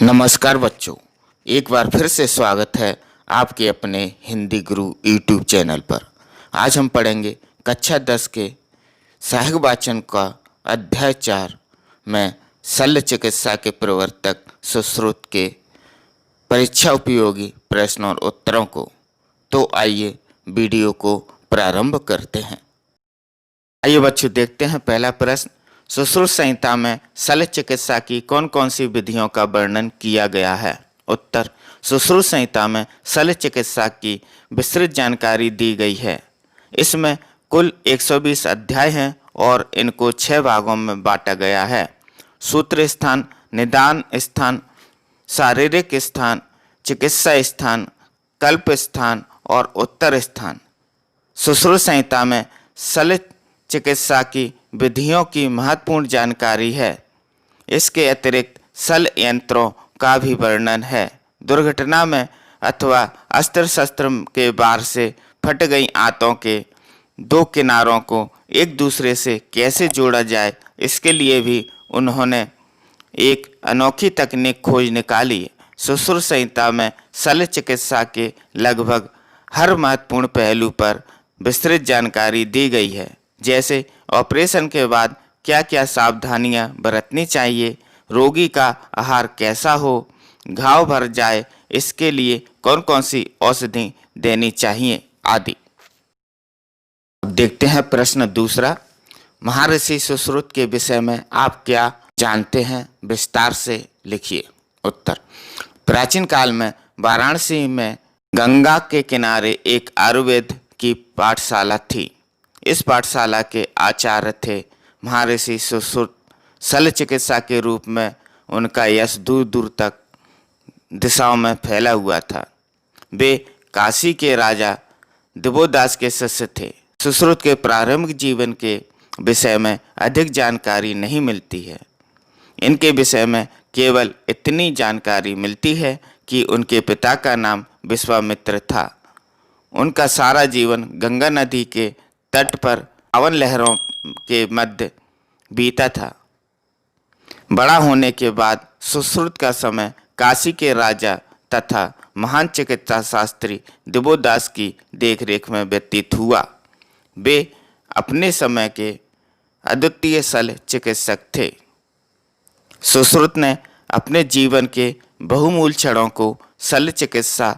नमस्कार बच्चों, एक बार फिर से स्वागत है आपके अपने हिंदी गुरु यूट्यूब चैनल पर। आज हम पढ़ेंगे कक्षा 10 के सहायक वाचन का अध्याय 4 में शल्य चिकित्सा के प्रवर्तक सुश्रुत के परीक्षा उपयोगी प्रश्न और उत्तरों को। तो आइए वीडियो को प्रारंभ करते हैं। आइए बच्चों देखते हैं पहला प्रश्न। सुश्रुत संहिता में शल्य चिकित्सा की कौन कौन सी विधियों का वर्णन किया गया है? उत्तर, सुश्रुत संहिता में शल्य चिकित्सा की विस्तृत जानकारी दी गई है। इसमें कुल 120 अध्याय हैं और इनको 6 भागों में बांटा गया है। सूत्र स्थान, निदान स्थान, शारीरिक स्थान, चिकित्सा स्थान, कल्प स्थान और उत्तर स्थान। सुश्रुत संहिता में शल्य चिकित्सा की विधियों की महत्वपूर्ण जानकारी है। इसके अतिरिक्त शल्य यंत्रों का भी वर्णन है। दुर्घटना में अथवा अस्त्र शस्त्र के वार से फट गई आंतों के दो किनारों को एक दूसरे से कैसे जोड़ा जाए, इसके लिए भी उन्होंने एक अनोखी तकनीक खोज निकाली। सुश्रुत संहिता में शल्य चिकित्सा के लगभग हर महत्वपूर्ण पहलू पर विस्तृत जानकारी दी गई है, जैसे ऑपरेशन के बाद क्या क्या सावधानियां बरतनी चाहिए, रोगी का आहार कैसा हो, घाव भर जाए इसके लिए कौन कौन सी औषधि देनी चाहिए आदि। अब देखते हैं प्रश्न दूसरा। महर्षि सुश्रुत के विषय में आप क्या जानते हैं, विस्तार से लिखिए। उत्तर, प्राचीन काल में वाराणसी में गंगा के किनारे एक आयुर्वेद की पाठशाला थी। इस पाठशाला के आचार्य थे महर्षि सुश्रुत। शल्य चिकित्सा के रूप में उनका यश दूर दूर तक दिशाओं में फैला हुआ था। वे काशी के राजा दिवोदास के शिष्य थे। सुश्रुत के प्रारंभिक जीवन के विषय में अधिक जानकारी नहीं मिलती है। इनके विषय में केवल इतनी जानकारी मिलती है कि उनके पिता का नाम विश्वामित्र था। उनका सारा जीवन गंगा नदी के तट पर पावन लहरों के मध्य बीता था। बड़ा होने के बाद सुश्रुत का समय काशी के राजा तथा महान चिकित्सा शास्त्री दिवोदास की देखरेख में व्यतीत हुआ। वे अपने समय के अद्वितीय शल्य चिकित्सक थे। सुश्रुत ने अपने जीवन के बहुमूल्य क्षणों को शल्य चिकित्सा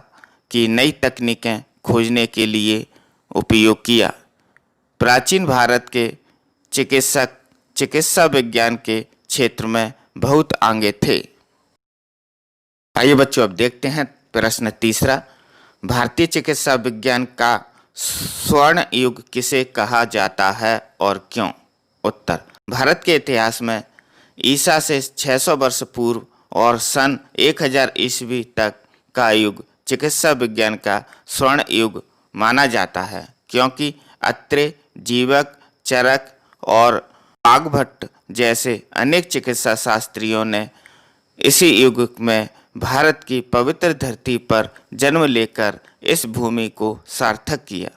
की नई तकनीकें खोजने के लिए उपयोग किया। प्राचीन भारत के चिकित्सक चिकित्सा विज्ञान के क्षेत्र में बहुत आगे थे। आइए बच्चों अब देखते हैं प्रश्न तीसरा। भारतीय चिकित्सा विज्ञान का स्वर्ण युग किसे कहा जाता है और क्यों? उत्तर, भारत के इतिहास में ईसा से 600 वर्ष पूर्व और सन 1000 ईस्वी तक का युग चिकित्सा विज्ञान का स्वर्ण युग माना जाता है, क्योंकि अत्रे, जीवक, चरक और वाघभट्ट जैसे अनेक चिकित्सा शास्त्रियों ने इसी युग में भारत की पवित्र धरती पर जन्म लेकर इस भूमि को सार्थक किया।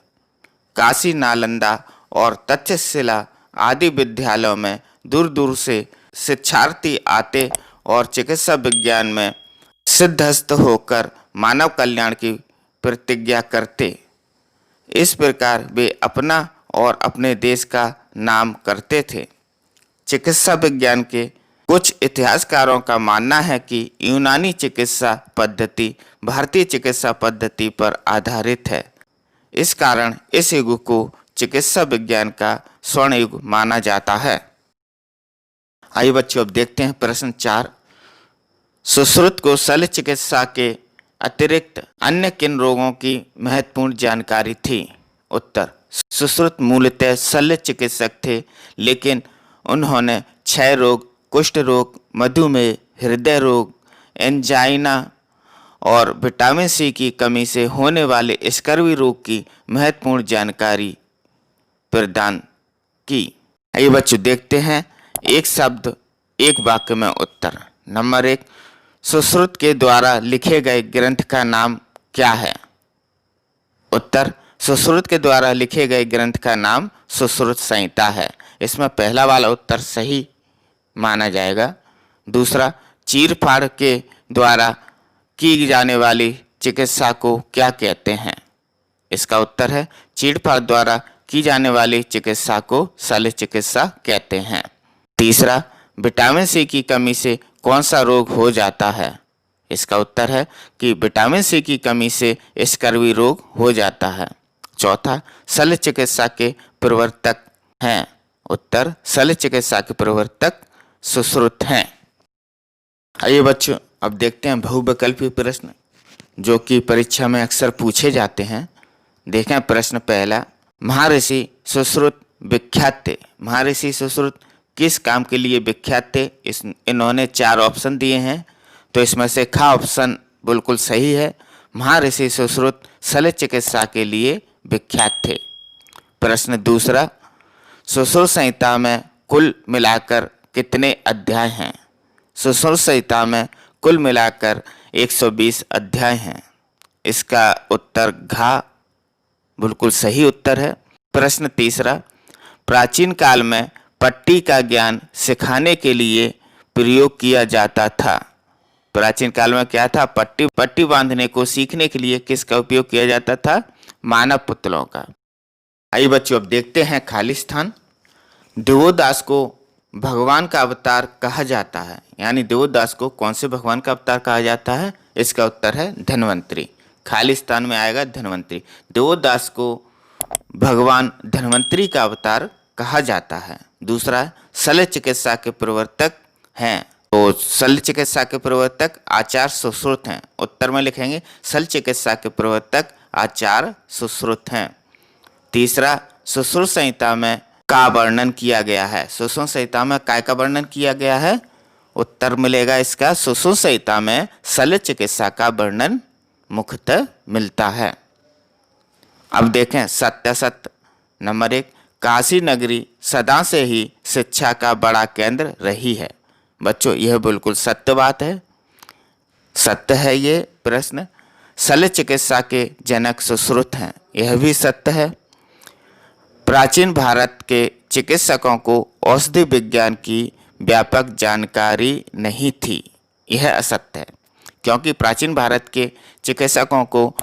काशी, नालंदा और तक्षशिला आदि विद्यालयों में दूर दूर से शिक्षार्थी आते और चिकित्सा विज्ञान में सिद्धहस्त होकर मानव कल्याण की प्रतिज्ञा करते। इस प्रकार वे अपना और अपने देश का नाम करते थे। चिकित्सा विज्ञान के कुछ इतिहासकारों का मानना है कि यूनानी चिकित्सा पद्धति भारतीय चिकित्सा पद्धति पर आधारित है। इस कारण इस युग को चिकित्सा विज्ञान का स्वर्ण युग माना जाता है। आइए बच्चों अब देखते हैं प्रश्न 4। सुश्रुत को शल्य चिकित्सा के अतिरिक्त अन्य किन रोगों की महत्वपूर्ण जानकारी थी? उत्तर, सुश्रुत मूलतः शल्य चिकित्सक थे, लेकिन उन्होंने क्षय रोग, कुष्ठ रोग, मधुमेह, हृदय रोग, एंजाइना और विटामिन सी की कमी से होने वाले स्कर्वी रोग की महत्वपूर्ण जानकारी प्रदान की। आइए बच्चों देखते हैं एक शब्द एक वाक्य में उत्तर। नंबर 1, सुश्रुत के द्वारा लिखे गए ग्रंथ का नाम क्या है? उत्तर, सुश्रुत के द्वारा लिखे गए ग्रंथ का नाम सुश्रुत संहिता है। इसमें पहला वाला उत्तर सही माना जाएगा। दूसरा, चीर फाड़ के द्वारा की जाने वाली चिकित्सा को क्या कहते हैं? इसका उत्तर है चीड़-फाड़ द्वारा की जाने वाली चिकित्सा को शल्य चिकित्सा कहते हैं। तीसरा, विटामिन सी की कमी से कौन सा रोग हो जाता है? इसका उत्तर है कि विटामिन सी की कमी से स्कर्वी रोग हो जाता है। चौथा, शल्य चिकित्सा के प्रवर्तक हैं। उत्तर, शल्य चिकित्सा के प्रवर्तक सुश्रुत हैं। आइए बच्चों, अब देखते हैं बहुविकल्पी प्रश्न जो कि परीक्षा में अक्सर पूछे जाते हैं। देखें प्रश्न पहला, महर्षि सुश्रुत विख्यात थे। महर्षि सुश्रुत किस काम के लिए विख्यात थे? इन्होंने 4 ऑप्शन दिए हैं, तो इसमें से ख ऑप्शन बिल्कुल सही है। महर्षि सुश्रुत शल्य चिकित्सा के लिए विख्यात थे। प्रश्न दूसरा, सुश्रुत संहिता में कुल मिलाकर कितने अध्याय हैं? सुश्रुत संहिता में कुल मिलाकर 120 अध्याय हैं। इसका उत्तर घ बिल्कुल सही उत्तर है। प्रश्न तीसरा, प्राचीन काल में पट्टी का ज्ञान सिखाने के लिए प्रयोग किया जाता था। प्राचीन काल में क्या था? पट्टी बांधने को सीखने के लिए किसका उपयोग किया जाता था? मानव पुतलों का। आइए बच्चों, अब देखते हैं खाली स्थान। देवोदास को भगवान का अवतार कहा जाता है, यानी देवोदास को कौन से भगवान का अवतार कहा जाता है? इसका उत्तर है धन्वंतरी। खाली स्थान में आएगा धन्वंतरी। देवोदास को भगवान धन्वंतरी का अवतार कहा जाता है। दूसरा, शल्य चिकित्सा के प्रवर्तक हैं। तो शल्य चिकित्सा के प्रवर्तक आचार्य सुश्रुत हैं। उत्तर में लिखेंगे शल्य चिकित्सा के प्रवर्तक आचार्य सुश्रुत हैं। तीसरा, सुश्रुत संहिता में का वर्णन किया गया है। सुश्रुत संहिता में काय का वर्णन किया गया है? उत्तर मिलेगा इसका सुश्रुत संहिता में शल्य चिकित्सा का वर्णन मुख्यतः मिलता है। अब देखें सत्यासत्य। नंबर 1, काशी नगरी सदा से ही शिक्षा का बड़ा केंद्र रही है। बच्चों, यह बिल्कुल सत्य बात है, सत्य है ये प्रश्न। शल्य चिकित्सा के जनक सुश्रुत हैं, यह भी सत्य है। प्राचीन भारत के चिकित्सकों को औषधि विज्ञान की व्यापक जानकारी नहीं थी, यह असत्य है, क्योंकि प्राचीन भारत के चिकित्सकों को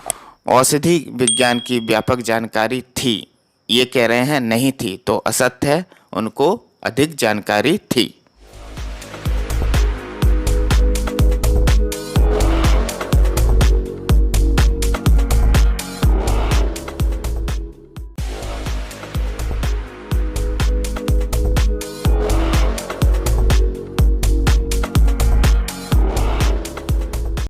औषधि विज्ञान की व्यापक जानकारी थी। ये कह रहे हैं नहीं थी, तो असत्य है, उनको अधिक जानकारी थी।